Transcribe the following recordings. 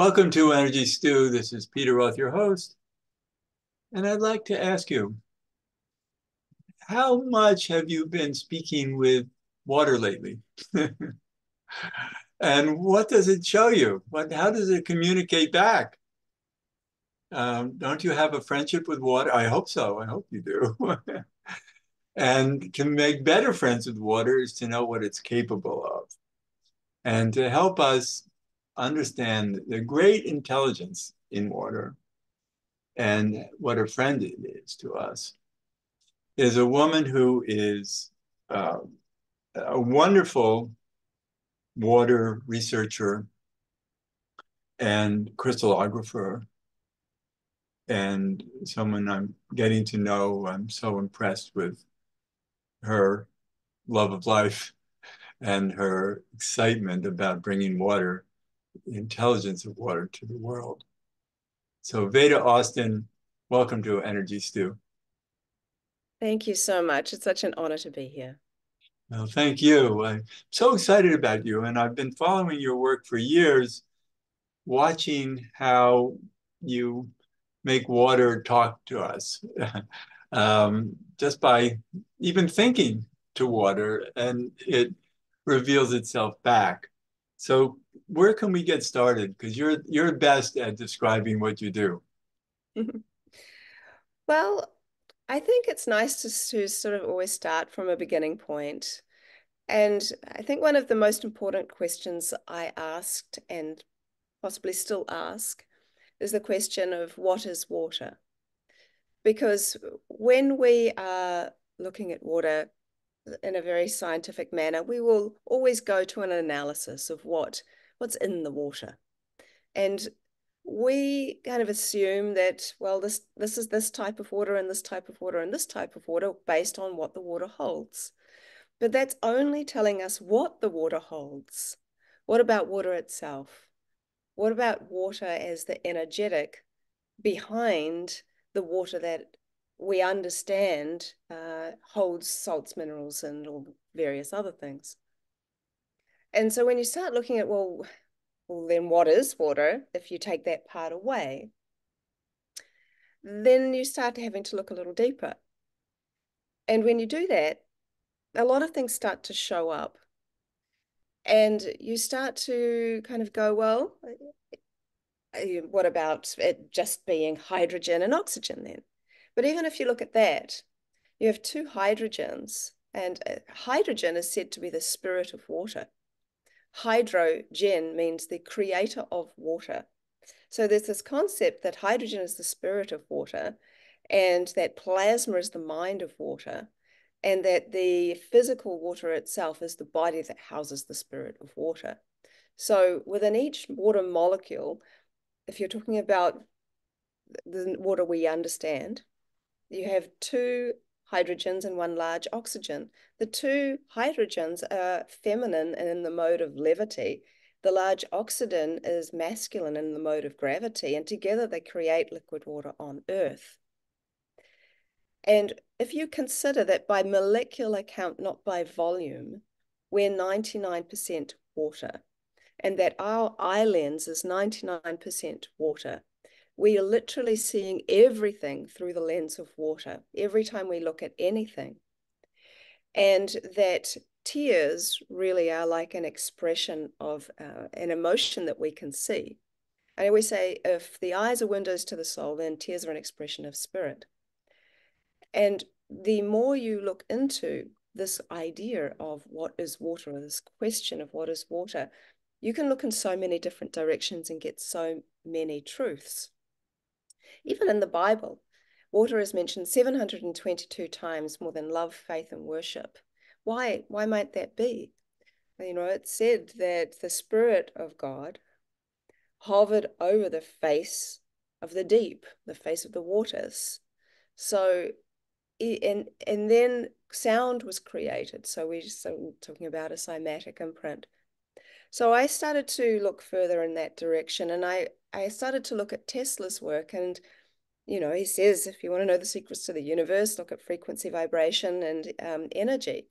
Welcome to Energy Stew. This is Peter Roth, your host. And I'd like to ask you, how much have you been speaking with water lately? And what does it show you? How does it communicate back? Don't you have a friendship with water? I hope so. I hope you do. And to make better friends with water is to know what it's capable of. And to help us understand the great intelligence in water and what a friend it is to us is a woman who is uh, a wonderful water researcher and crystallographer, and someone I'm getting to know. I'm so impressed with her love of life and her excitement about bringing water, the intelligence of water to the world. So, Veda Austin, welcome to Energy Stew. Thank you so much. It's such an honor to be here. Well, thank you. I'm so excited about you, and I've been following your work for years, watching how you make water talk to us, just by even thinking to water, and it reveals itself back. So, where can we get started? Because you're best at describing what you do. Well, I think it's nice to sort of always start from a beginning point. And I think one of the most important questions I asked and possibly still ask is the question of what is water? Because when we are looking at water in a very scientific manner, we will always go to an analysis of what's in the water. And we kind of assume that, well, this is this type of water and this type of water and this type of water based on what the water holds. But that's only telling us what the water holds. What about water itself? What about water as the energetic behind the water that we understand holds salts, minerals, and all various other things? And so when you start looking at, well, then what is water if you take that part away? Then you start having to look a little deeper. And when you do that, a lot of things start to show up. And you start to kind of go, well, what about it just being hydrogen and oxygen then? But even if you look at that, you have two hydrogens, and hydrogen is said to be the spirit of water. Hydrogen means the creator of water. So there's this concept that hydrogen is the spirit of water, and that plasma is the mind of water, and that the physical water itself is the body that houses the spirit of water. So within each water molecule, if you're talking about the water we understand, you have two hydrogens and one large oxygen. The two hydrogens are feminine and in the mode of levity. The large oxygen is masculine in the mode of gravity, and together they create liquid water on Earth. And if you consider that by molecular count, not by volume, we're 99% water, and that our eye lens is 99% water, we are literally seeing everything through the lens of water every time we look at anything. And that tears really are like an expression of an emotion that we can see. I always say, if the eyes are windows to the soul, then tears are an expression of spirit. And the more you look into this idea of what is water, or this question of what is water, you can look in so many different directions and get so many truths. Even in the Bible, water is mentioned 722 times more than love, faith, and worship. Why? Why might that be? You know, it said that the Spirit of God hovered over the face of the deep, the face of the waters. So, and then sound was created. So we're talking about a cymatic imprint. So I started to look further in that direction, and I started to look at Tesla's work. And you know, he says, if you want to know the secrets to the universe, look at frequency, vibration, and energy.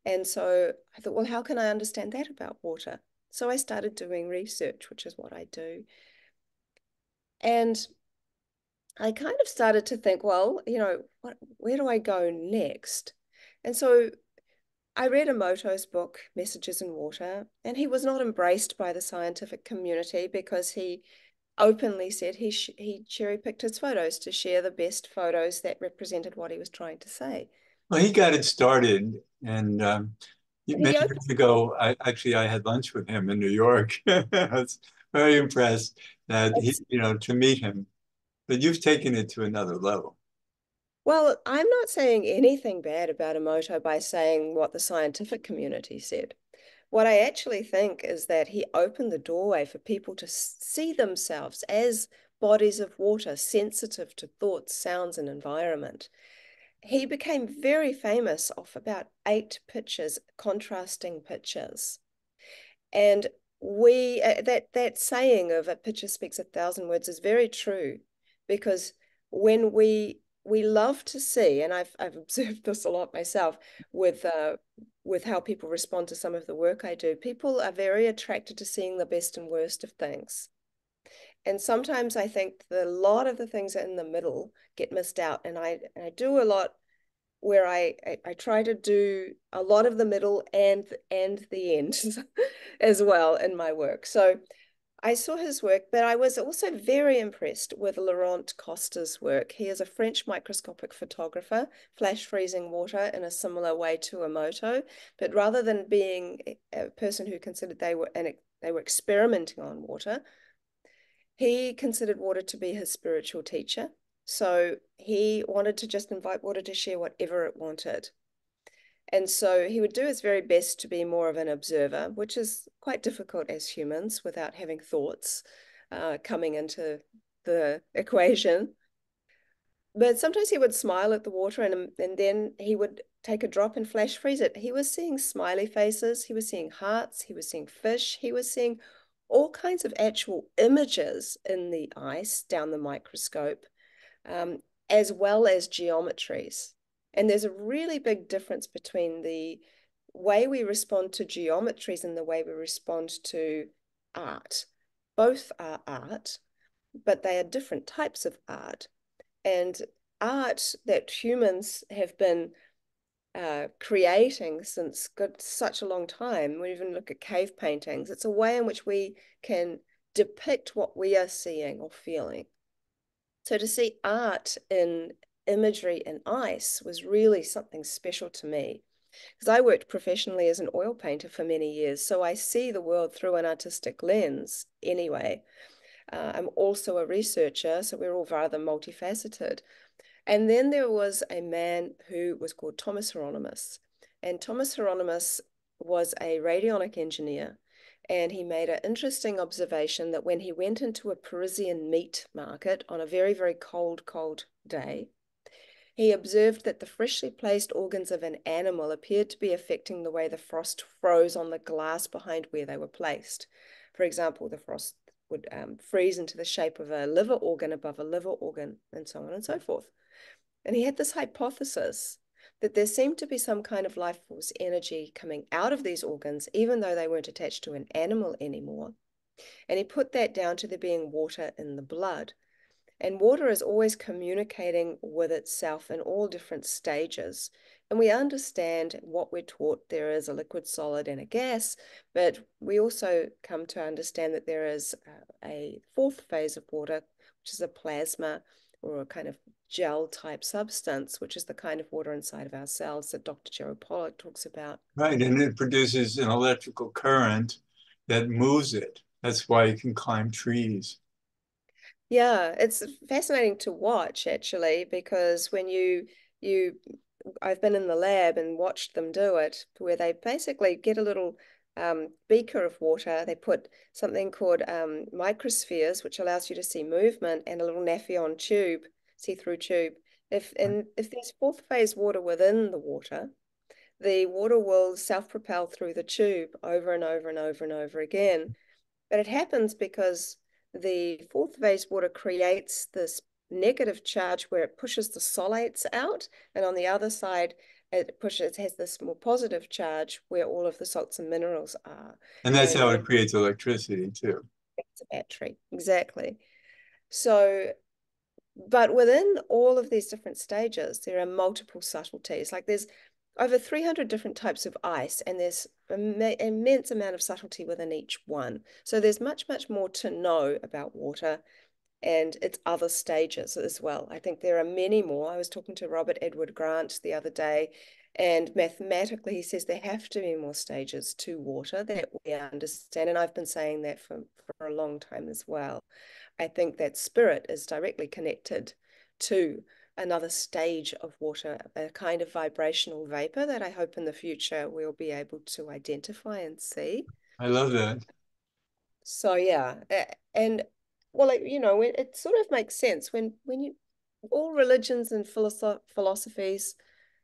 And so I thought, well, how can I understand that about water? So I started doing research, which is what I do. And I kind of started to think, well, where do I go next? And so I read Emoto's book, Messages in Water, and he was not embraced by the scientific community because he openly said he cherry-picked his photos to share the best photos that represented what he was trying to say. Well, he got it started, and And many he years ago, I had lunch with him in New York. I was very impressed that opened. to meet him. But you've taken it to another level. Well, I'm not saying anything bad about Emoto by saying what the scientific community said. What I actually think is that he opened the doorway for people to see themselves as bodies of water, sensitive to thoughts, sounds, and environment. He became very famous off about 8 pictures, contrasting pictures. And we that saying of a picture speaks 1,000 words is very true, because when we love to see, and I've observed this a lot myself with how people respond to some of the work I do. People are very attracted to seeing the best and worst of things. And sometimes I think that a lot of the things in the middle get missed out. And I do a lot where I try to do a lot of the middle and the end as well in my work. So I saw his work, but I was also very impressed with Laurent Costa's work. He is a French microscopic photographer, flash freezing water in a similar way to Emoto, but rather than being a person who considered they were experimenting on water, he considered water to be his spiritual teacher. So he wanted to just invite water to share whatever it wanted. And so he would do his very best to be more of an observer, which is quite difficult as humans without having thoughts coming into the equation. But sometimes he would smile at the water, and then he would take a drop and flash freeze it. He was seeing smiley faces, he was seeing hearts, he was seeing fish, he was seeing all kinds of actual images in the ice down the microscope, um, as well as geometries. And there's a really big difference between the way we respond to geometries and the way we respond to art. Both are art, but they are different types of art. And art that humans have been creating since such a long time, we even look at cave paintings, it's a way in which we can depict what we are seeing or feeling. So to see art in imagery in ice was really something special to me, because I worked professionally as an oil painter for many years. So I see the world through an artistic lens anyway. I'm also a researcher, so we're all rather multifaceted. And then there was a man who was called Thomas Hieronymus. And Thomas Hieronymus was a radionic engineer. And he made an interesting observation that when he went into a Parisian meat market on a very, very cold, cold day, he observed that the freshly placed organs of an animal appeared to be affecting the way the frost froze on the glass behind where they were placed. For example, the frost would freeze into the shape of a liver organ above a liver organ, and so on and so forth. And he had this hypothesis that there seemed to be some kind of life force energy coming out of these organs, even though they weren't attached to an animal anymore. And he put that down to there being water in the blood. And water is always communicating with itself in all different stages. And we understand what we're taught there is a liquid, solid, and a gas, but we also come to understand that there is a fourth phase of water, which is a plasma or a kind of gel type substance, which is the kind of water inside of our cells that Dr. Gerald Pollack talks about. Right, and it produces an electrical current that moves it. That's why you can climb trees. Yeah, it's fascinating to watch actually, because when you I've been in the lab and watched them do it, where they basically get a little beaker of water, they put something called microspheres, which allows you to see movement, and a little Nafion tube, see-through tube. If there's fourth phase water within the water will self-propel through the tube over and over and over and over again. But it happens because the fourth phase water creates this negative charge where it pushes the solates out, and on the other side, it has this more positive charge where all of the salts and minerals are. And that's And how then it creates electricity too. it's a battery. Exactly. So, but within all of these different stages, there are multiple subtleties. Like there's over 300 different types of ice, and there's an immense amount of subtlety within each one. So there's much, much more to know about water and its other stages as well. I think there are many more. I was talking to Robert Edward Grant the other day, and mathematically, he says there have to be more stages to water that we understand. And I've been saying that for a long time as well. I think that spirit is directly connected to another stage of water, a kind of vibrational vapor that I hope in the future we'll be able to identify and see. I love that. So yeah, and well, it sort of makes sense when you all religions and philosophies,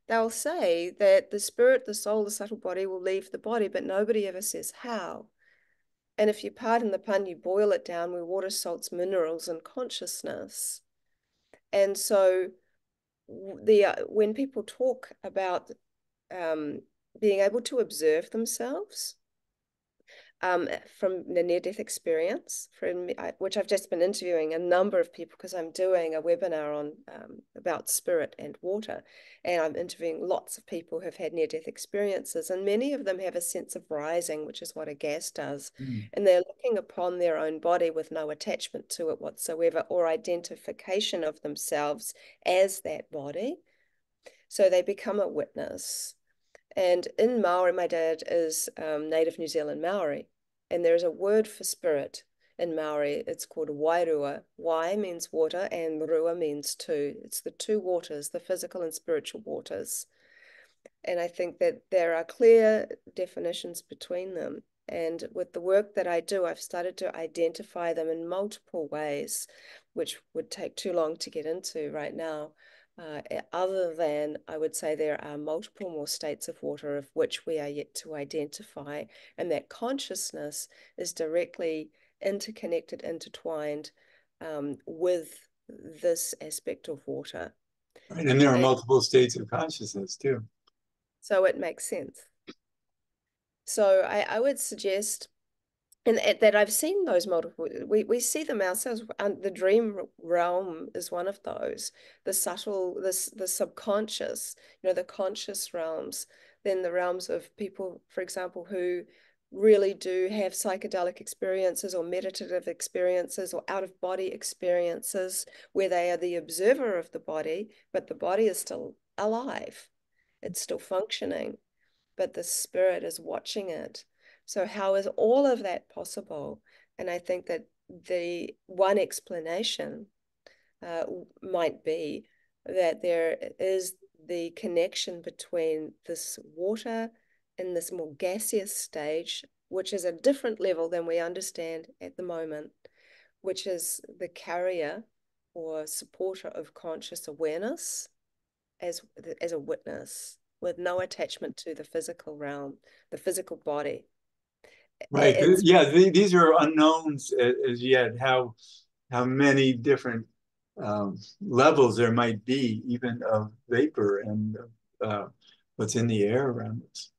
they'll say that the spirit, the soul, the subtle body will leave the body, but nobody ever says how. And if you pardon the pun, you boil it down with water, salts, minerals, and consciousness. And so the when people talk about um, being able to observe themselves from the near-death experience, which I've just been interviewing a number of people because I'm doing a webinar on about spirit and water, and I'm interviewing lots of people who've had near-death experiences, and many of them have a sense of rising, which is what a gas does, Mm. and they're looking upon their own body with no attachment to it whatsoever or identification of themselves as that body. So they become a witness. And in Maori, my dad is native New Zealand Maori, and there's a word for spirit in Maori. It's called wairua. Wai means water, and rua means two. It's the two waters, the physical and spiritual waters. And I think that there are clear definitions between them. And with the work that I do, I've started to identify them in multiple ways, which would take too long to get into right now. Other than I would say there are multiple more states of water of which we are yet to identify, and that consciousness is directly interconnected, intertwined with this aspect of water. Right. And there are And multiple states of consciousness too. so it makes sense. So I would suggest, and that I've seen those multiple, we see them ourselves. And the dream realm is one of those, the subtle, the subconscious, the conscious realms, then the realms of people, for example, who really do have psychedelic experiences or meditative experiences or out of body experiences where they are the observer of the body, but the body is still alive. It's still functioning, but the spirit is watching it. So, how is all of that possible? And I think that the one explanation uh, might be that there is the connection between this water in this more gaseous stage, which is a different level than we understand at the moment, which is the carrier or supporter of conscious awareness as as a witness with no attachment to the physical realm, the physical body. Right. It's Yeah, these are unknowns as yet, how many different levels there might be, even of vapor and uh, what's in the air around us.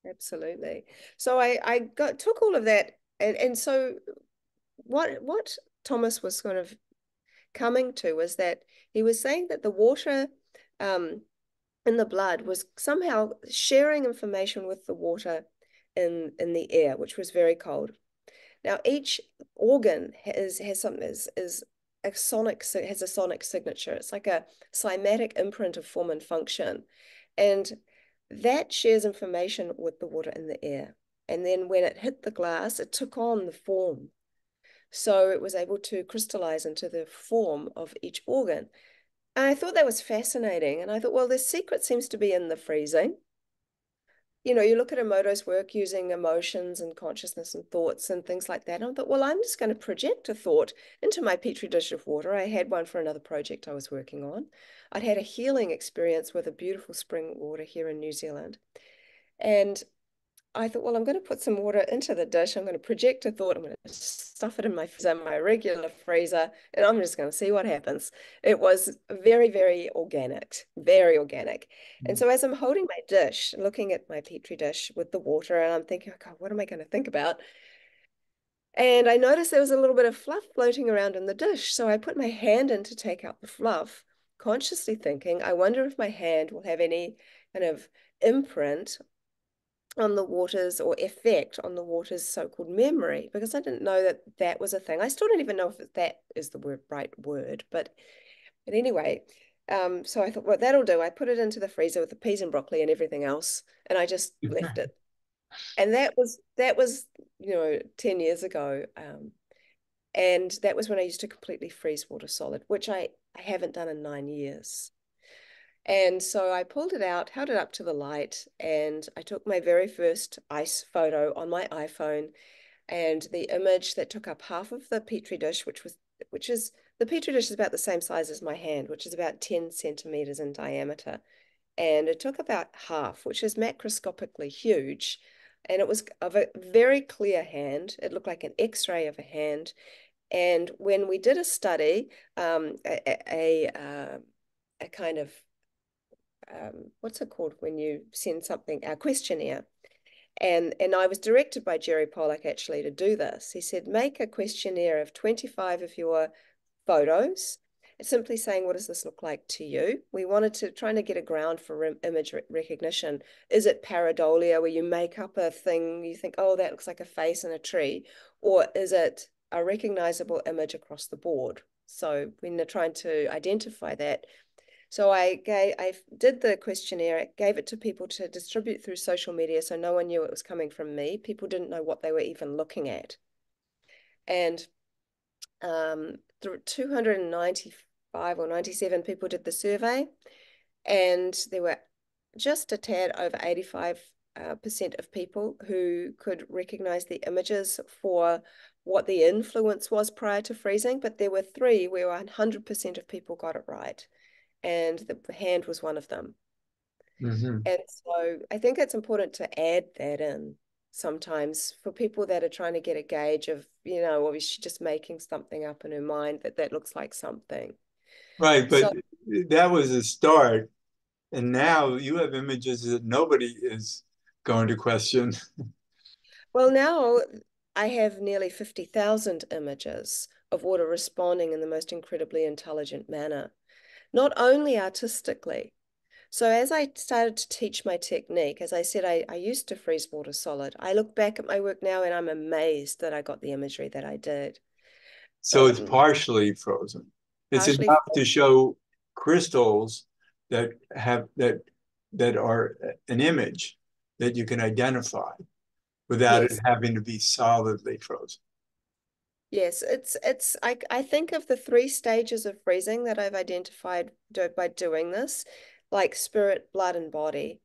absolutely. So I took all of that, and so what Thomas was sort of coming to was that he was saying that the water um, in the blood was somehow sharing information with the water in the air, which was very cold. Now, each organ has something is a sonic has a sonic signature. It's like a cymatic imprint of form and function, and that shares information with the water in the air. And then when it hit the glass, it took on the form. So it was able to crystallize into the form of each organ. And I thought that was fascinating. And I thought, well, the secret seems to be in the freezing. You look at Emoto's work using emotions and consciousness and thoughts and things like that. And I thought, well, I'm just going to project a thought into my petri dish of water. I had one for another project I was working on. I'd had a healing experience with a beautiful spring water here in New Zealand. And I thought, well, I'm going to put some water into the dish. I'm going to project a thought. I'm going to stuff it in my freezer, my regular freezer, and I'm just going to see what happens. It was very, very organic, very organic. And so as I'm holding my dish, looking at my petri dish with the water, and I'm thinking, oh God, what am I going to think about? And I noticed there was a little bit of fluff floating around in the dish. So I put my hand in to take out the fluff, consciously thinking, I wonder if my hand will have any kind of imprint on the water's or effect on the water's so-called memory, because I didn't know that that was a thing. I still don't even know if that is the right word, but anyway, so I thought, what that'll do, I put it into the freezer with the peas and broccoli and everything else, and I just left it. And that was 10 years ago. And that was when I used to completely freeze water solid, which I haven't done in 9 years. And so I pulled it out, held it up to the light, and I took my very first ice photo on my iPhone. And the image that took up half of the petri dish, which is the petri dish is about the same size as my hand, which is about 10 centimeters in diameter. And it took about half, which is macroscopically huge. And it was of a very clear hand. It looked like an X-ray of a hand. And when we did a study, a kind of what's it called when you send something, a questionnaire. And I was directed by Jerry Pollack actually to do this. He said, make a questionnaire of 25 of your photos, simply saying, what does this look like to you? We wanted to trying to get a ground for image recognition. Is it pareidolia, where you make up a thing, you think, oh, that looks like a face in a tree? Or is it a recognizable image across the board? So when they're trying to identify that, so I did the questionnaire, gave it to people to distribute through social media, so no one knew it was coming from me. People didn't know what they were even looking at. And 295 or 97 people did the survey, and there were just a tad over 85% of people who could recognize the images for what the influence was prior to freezing, but there were three where 100% of people got it right, and the hand was one of them. Mm-hmm. And so I think it's important to add that in sometimes for people that are trying to get a gauge of, or is she just making something up in her mind that looks like something. Right, but So, that was a start, and now you have images that nobody is going to question. well, now I have nearly 50,000 images of water responding in the most incredibly intelligent manner, not only artistically. So as I started to teach my technique, as I said, I used to freeze water solid. I look back at my work now and I'm amazed that I got the imagery that I did. So it's partially frozen. It's Partially, enough to show crystals that have that are an image that you can identify without it yes. having to be solidly frozen. Yes, I think of the three stages of freezing that I've identified by doing this, like spirit, blood, and body.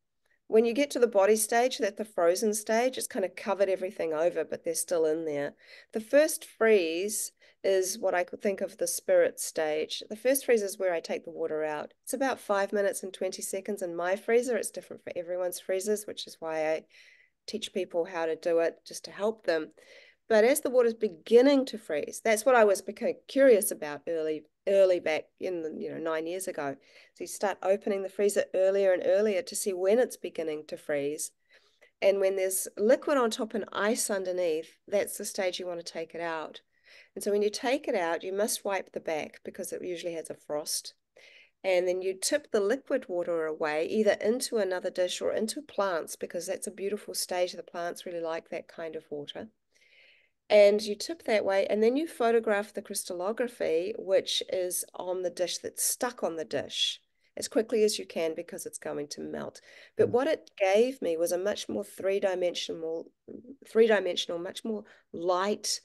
When you get to the body stage, that the frozen stage, it's kind of covered everything over, but they're still in there. The first freeze is what I could think of the spirit stage. The first freeze is where I take the water out. It's about 5 minutes and 20 seconds in my freezer. It's different for everyone's freezers, which is why I teach people how to do it just to help them. But as the water's beginning to freeze, that's what I was curious about early back in the, 9 years ago. So you start opening the freezer earlier and earlier to see when it's beginning to freeze. And when there's liquid on top and ice underneath, that's the stage you want to take it out. And so when you take it out, you must wipe the back because it usually has a frost. And then you tip the liquid water away, either into another dish or into plants, because that's a beautiful stage. The plants really like that kind of water. And you tip that way, and then you photograph the crystallography, which is on the dish that's stuck on the dish as quickly as you can because it's going to melt. But what it gave me was a much more three-dimensional, much more light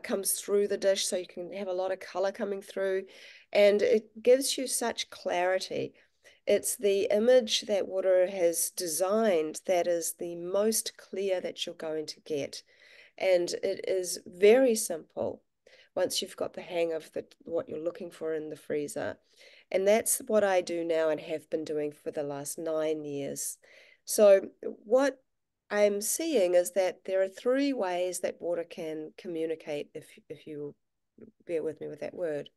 comes through the dish, so you can have a lot of color coming through, and it gives you such clarity. It's the image that water has designed that is the most clear that you're going to get. And it is very simple once you've got the hang of what you're looking for in the freezer. And that's what I do now and have been doing for the last 9 years. So what I'm seeing is that there are three ways that water can communicate, if you bear with me with that word.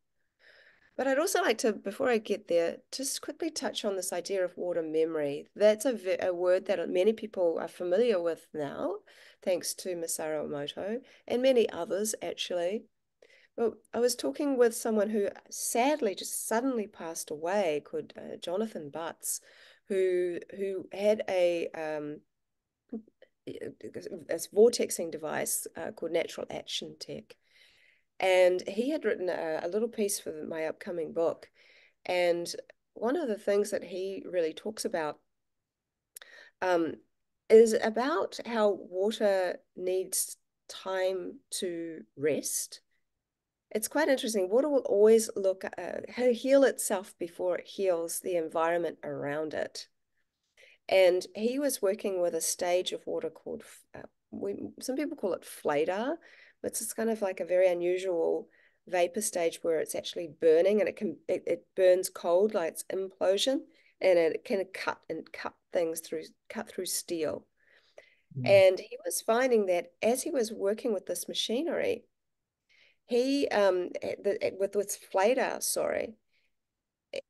But I'd also like to, before I get there, just quickly touch on this idea of water memory. That's a word that many people are familiar with now. thanks to Masaru Emoto and many others, actually. Well, I was talking with someone who sadly just suddenly passed away, called Jonathan Butts, who had this vortexing device called Natural Action Tech. And he had written a little piece for my upcoming book. And one of the things that he really talks about um, is about how water needs time to rest. It's quite interesting. Water will always heal itself before it heals the environment around it. And he was working with a stage of water called, some people call it fladar, but it's kind of like a very unusual vapor stage where it's actually burning and it burns cold, like it's implosion, and it can cut through steel. Mm. And he was finding that as he was working with this machinery, he with fladar, sorry,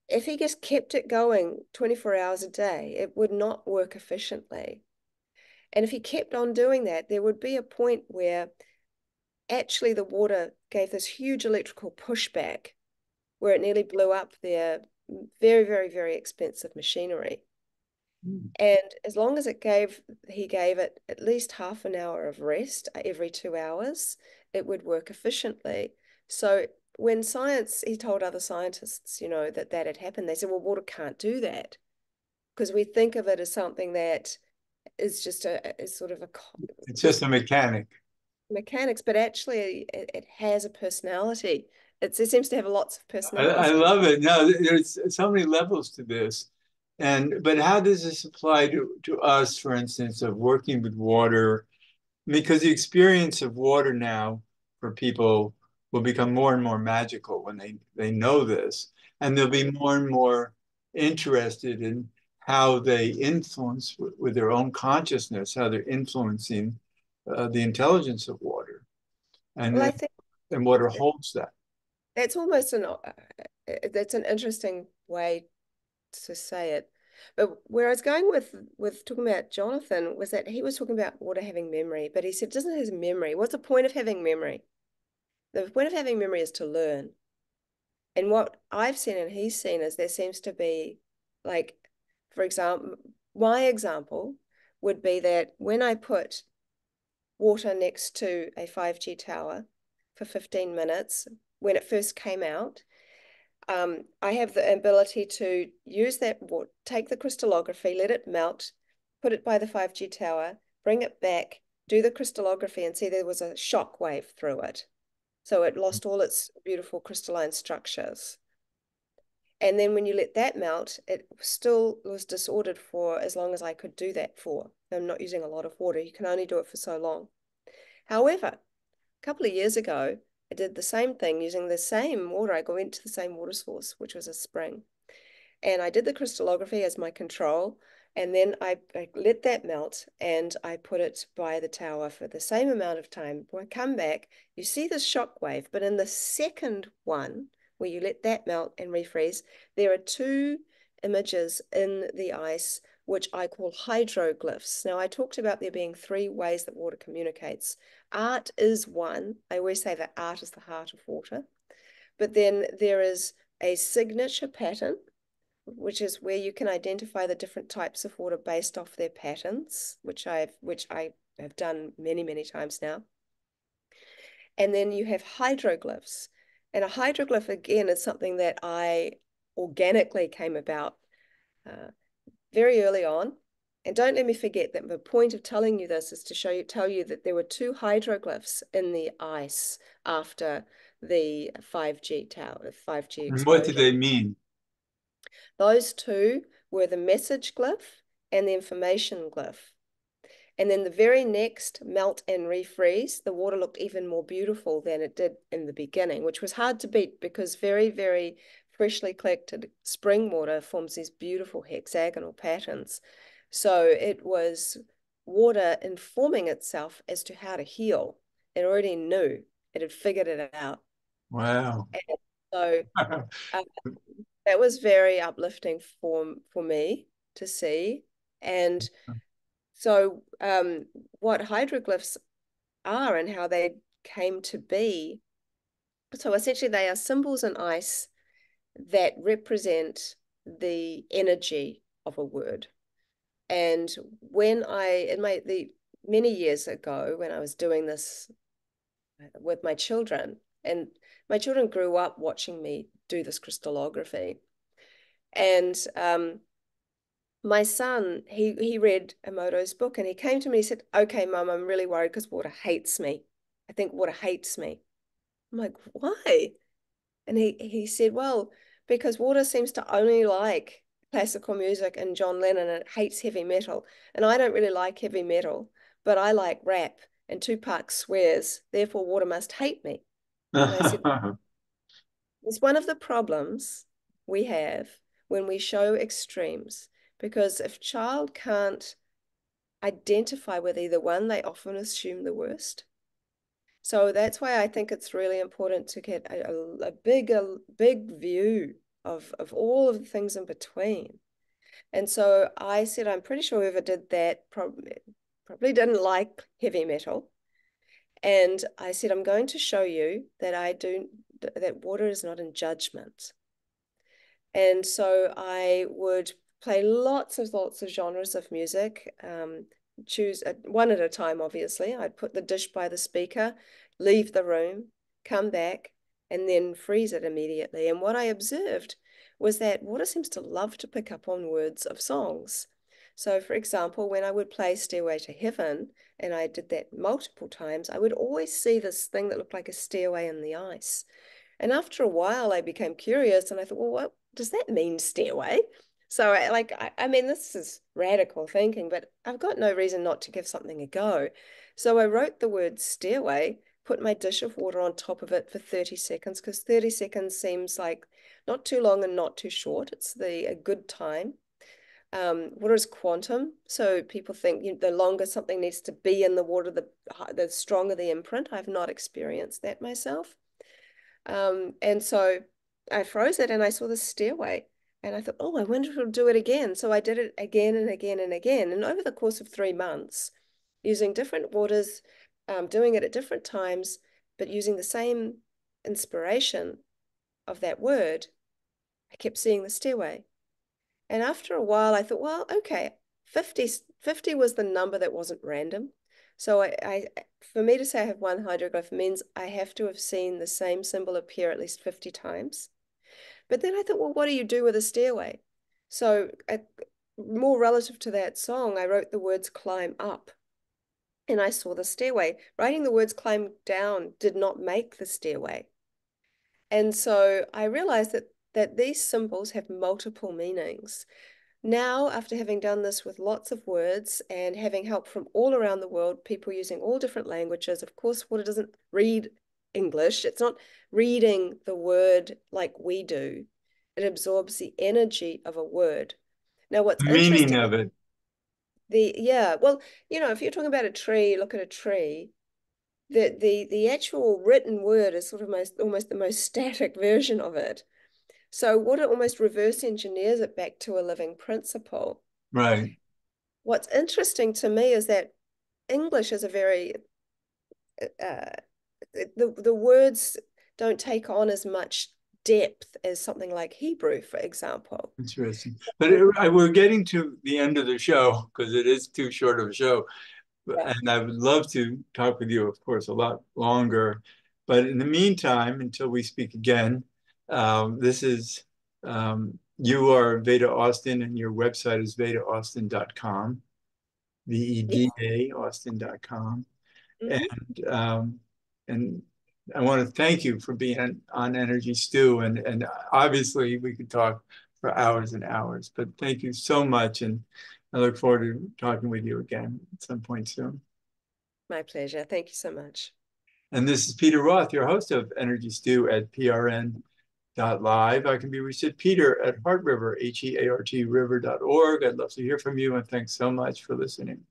if he just kept it going 24 hours a day, it would not work efficiently. And if he kept on doing that, there would be a point where actually the water gave this huge electrical pushback where it nearly blew up their very, very, very expensive machinery. Mm. And as long as he gave it at least half an hour of rest every 2 hours, it would work efficiently. So when he told other scientists, that had happened, they said, well, water can't do that because we think of it as something that is just is sort of a It's just a mechanic. mechanics, but actually it has a personality. It seems to have lots of I personalities. love it. No, there's so many levels to this. But how does this apply to us, for instance, of working with water? Because the experience of water now for people will become more and more magical when they know this. And they'll be more and more interested in how they influence with their own consciousness, how they're influencing the intelligence of water Well, and, I think and water holds that. that's almost that's an interesting way to say it. But where I was going with talking about Jonathan was that he was talking about water having memory, but he said, doesn't it have memory? What's the point of having memory? The point of having memory is to learn. And what I've seen and he's seen is there seems to be, like, for example, my example would be that when I put water next to a 5G tower for 15 minutes when it first came out, I have the ability to use that water, take the crystallography, let it melt, put it by the 5G tower, bring it back, do the crystallography, and see there was a shock wave through it. So it lost all its beautiful crystalline structures. And then when you let that melt, it still was disordered for as long as I could do that for. I'm not using a lot of water. You can only do it for so long. However, a couple of years ago, I did the same thing using the same water. I went to the same water source, which was a spring. And I did the crystallography as my control. And then I let that melt and I put it by the tower for the same amount of time. When I come back, you see this shock wave. But in the second one, where you let that melt and refreeze, there are two images in the ice, which I call hydroglyphs. Now, I talked about there being three ways that water communicates. Art is one. I always say that art is the heart of water. But then there is a signature pattern, which is where you can identify the different types of water based off their patterns, which I have done many, many times now. And then you have hydroglyphs. And a hydroglyph, again, is something that I organically came about uh, very early on. And don't let me forget that the point of telling you this is to tell you that there were two hydroglyphs in the ice after the 5G And what do explosion. they mean? Those two were the message glyph and the information glyph. And then the very next melt and refreeze, the water looked even more beautiful than it did in the beginning, which was hard to beat because very, very freshly collected spring water forms these beautiful hexagonal patterns. So it was water informing itself as to how to heal. It already knew, it had figured it out. Wow. And so uh, that was very uplifting for me to see. And So what hydroglyphs are and how they came to be. So essentially, they are symbols in ice that represent the energy of a word. And when in the many years ago, when I was doing this with my children, and my children grew up watching me do this crystallography, and my son, he read Emoto's book, and he came to me and he said, "Okay, Mum, I'm really worried because water hates me. I think water hates me." I'm like, "Why?" And he said, "Well, because water seems to only like classical music and John Lennon, and it hates heavy metal. And I don't really like heavy metal, but I like rap, and Tupac swears, therefore water must hate me." And I said, it's one of the problems we have when we show extremes, because if child can't identify with either one, they often assume the worst. So that's why I think it's really important to get a big view of all of the things in between. And so I said, I'm pretty sure whoever did that probably didn't like heavy metal. And I said, I'm going to show you that water is not in judgment. And so I would play lots of genres of music, choose one at a time, obviously. I'd put the dish by the speaker, leave the room, come back, and then freeze it immediately. And what I observed was that water seems to love to pick up on words of songs. So, for example, when I would play Stairway to Heaven, and I did that multiple times, I would always see this thing that looked like a stairway in the ice. And after a while, I became curious and I thought, well, what does that mean, stairway? So, I mean, this is radical thinking, but I've got no reason not to give something a go. So I wrote the word stairway, put my dish of water on top of it for 30 seconds, because 30 seconds seems like not too long and not too short. It's a good time. Water is quantum, so people think the longer something needs to be in the water, the stronger the imprint. I've not experienced that myself. And so I froze it and I saw the stairway. And I thought, oh, I wonder if it'll do it again. So I did it again and again and again. And over the course of 3 months, using different waters, doing it at different times, but using the same inspiration of that word, I kept seeing the stairway. And after a while, I thought, well, okay, 50 was the number that wasn't random. So for me to say I have one hydroglyph means I have to have seen the same symbol appear at least 50 times. But then I thought, well, what do you do with a stairway? So more relative to that song, I wrote the words climb up and I saw the stairway. Writing the words climb down did not make the stairway. And so I realized that these symbols have multiple meanings. Now, after having done this with lots of words and having help from all around the world, people using all different languages, of course, water doesn't read English. It's not reading the word like we do. It absorbs the energy of a word. Now, what's The meaning interesting, of it. yeah, well, if you're talking about a tree, look at a tree. The actual written word is sort of almost the most static version of it. So water almost reverse engineers it back to a living principle. Right. What's interesting to me is that English is a very uh, the words don't take on as much depth as something like Hebrew, for example. Interesting. But we're getting to the end of the show because it is too short of a show. Yeah. And I would love to talk with you, of course, a lot longer. But in the meantime, until we speak again, this is you are Veda Austin, and your website is vedaaustin.com, Yes. VEDA Austin.com. Mm-hmm. And I want to thank you for being on Energy Stew. And obviously, we could talk for hours and hours, but thank you so much. And I look forward to talking with you again at some point soon. My pleasure. Thank you so much. And this is Peter Roth, your host of Energy Stew at prn.live. I can be reached at Peter at Heart River, HEART river.org. I'd love to hear from you, and thanks so much for listening.